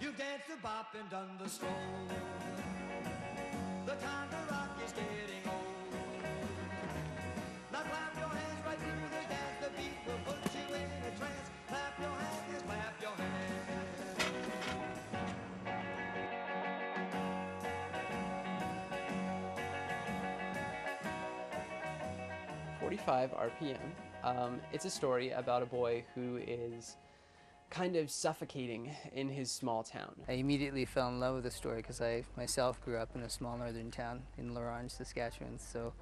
You danced the bop and done the stroll. The time to rock is getting old. Now clap your hands right through the dance. The beat will put you in a trance. Clap your hands, yes, clap your hands. 45 RPM. It's a story about a boy who is kind of suffocating in his small town. I immediately fell in love with the story because I myself grew up in a small northern town in L'Orange, Saskatchewan, so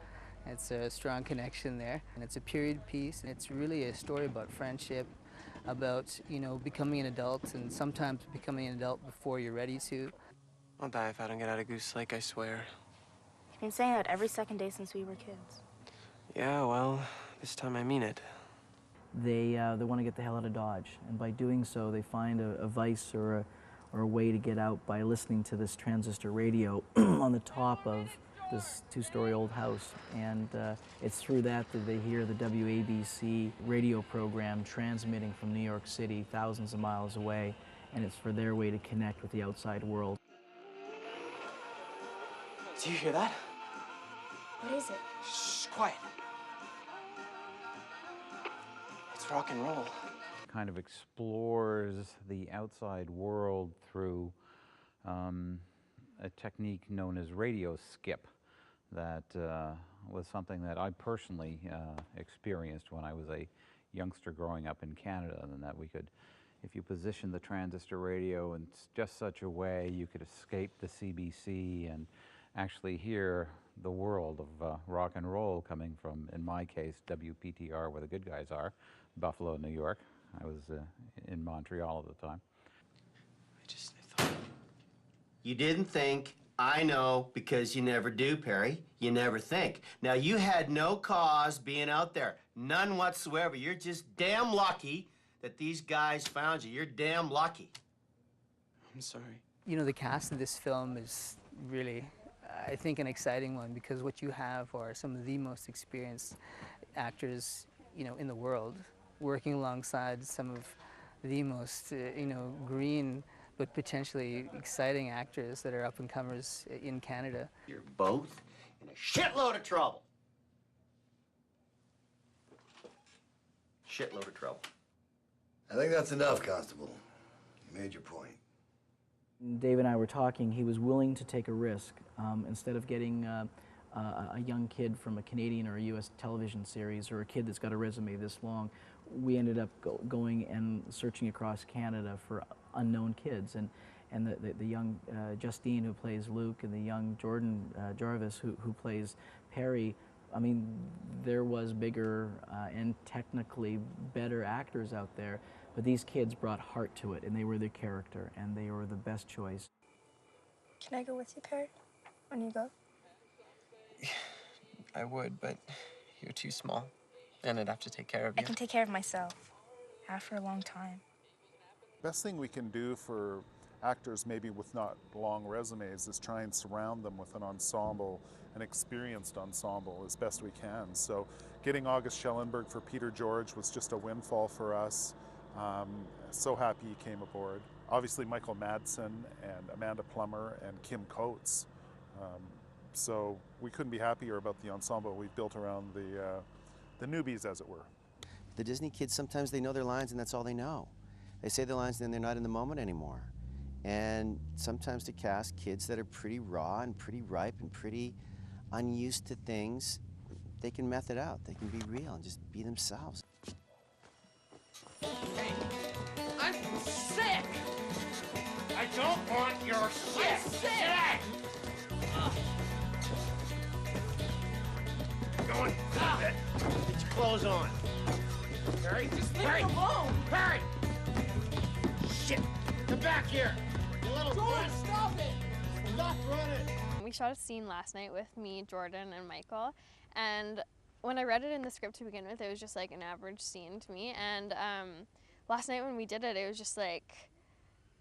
it's a strong connection there. And it's a period piece, and it's really a story about friendship, about, you know, becoming an adult, and sometimes becoming an adult before you're ready to. I'll die if I don't get out of Goose Lake, I swear. You've been saying that every second day since we were kids. Yeah, well, this time I mean it. They want to get the hell out of Dodge, and by doing so, they find a vice or a way to get out by listening to this transistor radio on the top of this two-story old house. And it's through that they hear the WABC radio program transmitting from New York City, thousands of miles away, and it's for their way to connect with the outside world. Do you hear that? What is it? Shh, quiet. It's rock and roll. Kind of explores the outside world through a technique known as radio skip that was something that I personally experienced when I was a youngster growing up in Canada, and that we could, if you position the transistor radio in just such a way, you could escape the CBC and actually hear the world of rock and roll coming from, in my case, WPTR, where the good guys are, Buffalo, New York. I was in Montreal at the time. I thought... You didn't think. I know, because you never do, Parry. You never think. Now, you had no cause being out there. None whatsoever. You're just damn lucky that these guys found you. You're damn lucky. I'm sorry. You know, the cast of this film is really, I think, an exciting one, because what you have are some of the most experienced actors, you know, in the world, working alongside some of the most, you know, green but potentially exciting actors that are up-and-comers in Canada. You're both in a shitload of trouble. Shitload of trouble. I think that's enough, Constable. You made your point. Dave and I were talking. He was willing to take a risk. Instead of getting a young kid from a Canadian or a U.S. television series, or a kid that's got a resume this long, we ended up going and searching across Canada for unknown kids. And the young Justine, who plays Luke, and the young Jordan Jarvis, who plays Parry, I mean, there was bigger and technically better actors out there, but these kids brought heart to it, and they were their character, and they were the best choice. Can I go with you, Parry, when you go? I would, but you're too small, and I'd have to take care of you. I can take care of myself. Have for a long time. Best thing we can do for actors maybe with not long resumes is try and surround them with an ensemble, an experienced ensemble, as best we can. So getting August Schellenberg for Peter George was just a windfall for us. So happy he came aboard. Obviously Michael Madsen and Amanda Plummer and Kim Coates. So we couldn't be happier about the ensemble we've built around the newbies, as it were. The Disney kids, sometimes they know their lines and that's all they know. They say the lines and then they're not in the moment anymore. And sometimes to cast kids that are pretty raw and pretty ripe and pretty unused to things, they can meth it out. They can be real and just be themselves. Hey, I'm sick! I don't want your shit! I'm sick! Going. Stop it. Get your clothes on. Parry, Just leave me alone! Parry! Shit! Come back here! You little George, stop it! Stop running! We shot a scene last night with me, Jordan, and Michael, and when I read it in the script to begin with, it was just like an average scene to me, and last night when we did it, it was just like,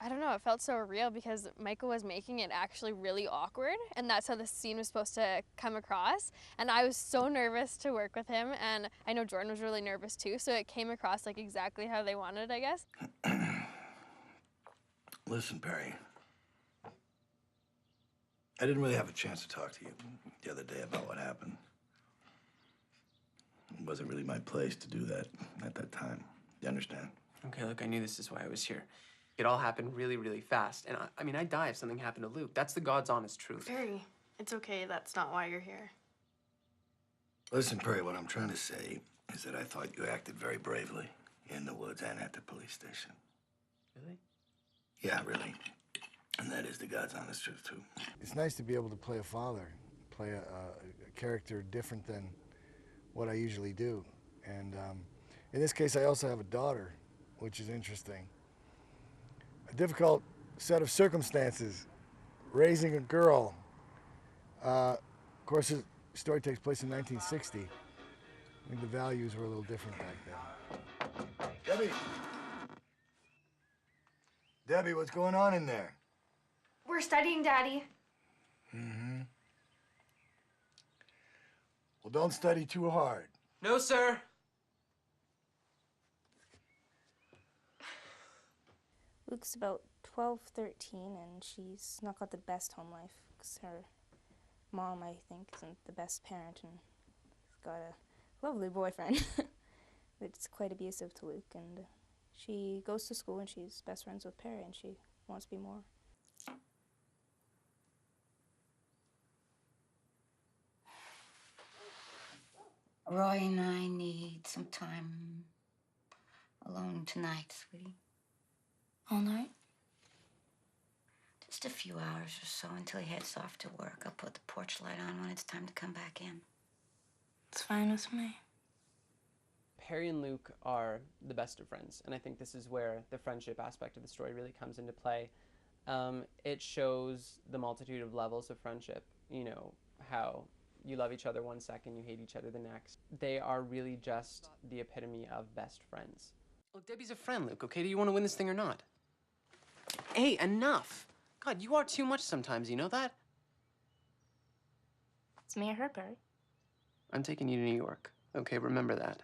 I don't know, it felt so real because Michael was making it actually really awkward, and that's how the scene was supposed to come across, and I was so nervous to work with him, and I know Jordan was really nervous too, so it came across like exactly how they wanted, I guess. Listen, Perry. I didn't really have a chance to talk to you the other day about what happened. It wasn't really my place to do that at that time. You understand? Okay, look, I knew this is why I was here. It all happened really, really fast. And I mean, I'd die if something happened to Luke. That's the God's honest truth. Perry, it's okay. That's not why you're here. Listen, Perry, what I'm trying to say is that I thought you acted very bravely in the woods and at the police station. Really? Yeah, really. And that is the God's honest truth, too. It's nice to be able to play a father, play a character different than what I usually do. And in this case, I also have a daughter, which is interesting. A difficult set of circumstances, raising a girl. Of course, the story takes place in 1960. I think the values were a little different back then. Debbie! Debbie, what's going on in there? We're studying, Daddy. Mm-hmm. Well, don't study too hard. No, sir. Luke's about 12, 13, and she's not got the best home life because her mom, I think, isn't the best parent, and she's got a lovely boyfriend that's quite abusive to Luke, and she goes to school and she's best friends with Perry, and she wants to be more. Roy and I need some time alone tonight, sweetie. All night? Just a few hours or so until he heads off to work. I'll put the porch light on when it's time to come back in. It's fine with me. Perry and Luke are the best of friends, and I think this is where the friendship aspect of the story really comes into play. It shows the multitude of levels of friendship, you know, how you love each other one second, you hate each other the next. They are really just the epitome of best friends. Look, Debbie's a friend, Luke, okay? Do you want to win this thing or not? Hey, enough! God, you are too much sometimes, you know that? It's me or her, Perry. I'm taking you to New York, okay? Remember that.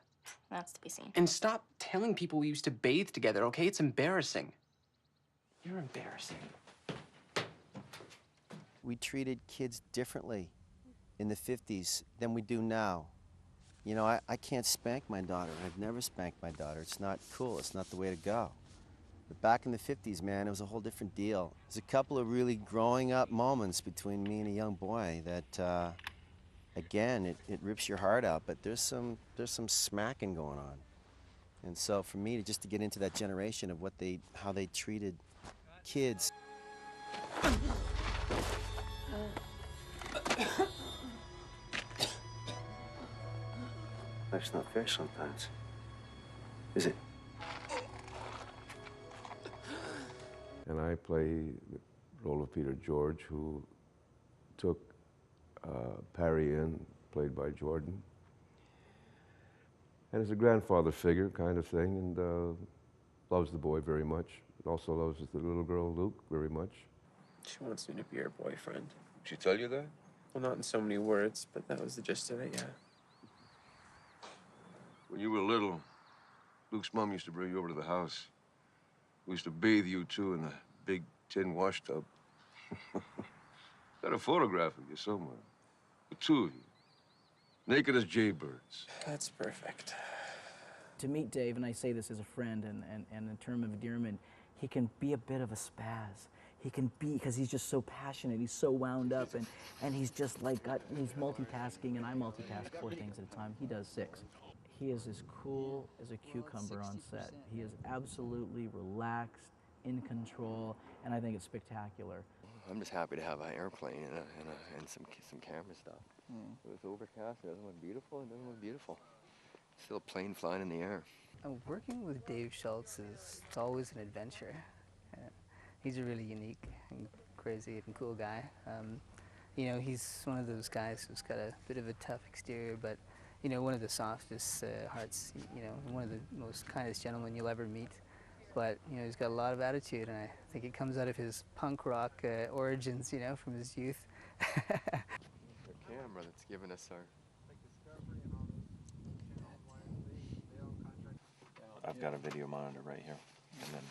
That's to be seen. And stop telling people we used to bathe together, okay? It's embarrassing. You're embarrassing. We treated kids differently in the 50s than we do now. You know, I can't spank my daughter. I've never spanked my daughter. It's not cool. It's not the way to go. But back in the 50s, man, it was a whole different deal. There's a couple of really growing up moments between me and a young boy that, again, it rips your heart out, but there's some smacking going on. And so for me to get into that generation of how they treated kids. Life's not fair sometimes, is it? And I play the role of Peter George, who took Parry in, played by Jordan. And is a grandfather figure kind of thing, and loves the boy very much. Also loves the little girl, Luke, very much. She wants me to be her boyfriend. She tell you that? Well, not in so many words, but that was the gist of it, yeah. When you were little, Luke's mom used to bring you over to the house. We used to bathe you, too, in a big tin wash tub. Got a photograph of you somewhere. The two of you. Naked as jaybirds. That's perfect. To meet Dave, and I say this as a friend and in term of endearment, he can be a bit of a spaz. He can be, because he's just so passionate, he's so wound up, and he's just like he's multitasking, and I multitask 4 things at a time. He does 6. He is as cool as a cucumber on set. He is absolutely relaxed, in control, and I think it's spectacular. I'm just happy to have an airplane and some camera stuff. It was overcast, it doesn't look beautiful, it doesn't look beautiful. Still a plane flying in the air. Working with Dave Schultz it's always an adventure. He's a really unique and crazy and cool guy. You know, he's one of those guys who's got a bit of a tough exterior, but you know, one of the softest hearts, you know, one of the most kindest gentlemen you'll ever meet. But, you know, he's got a lot of attitude, and I think it comes out of his punk rock origins, you know, from his youth. The camera that's given us our... I've got a video monitor right here, and then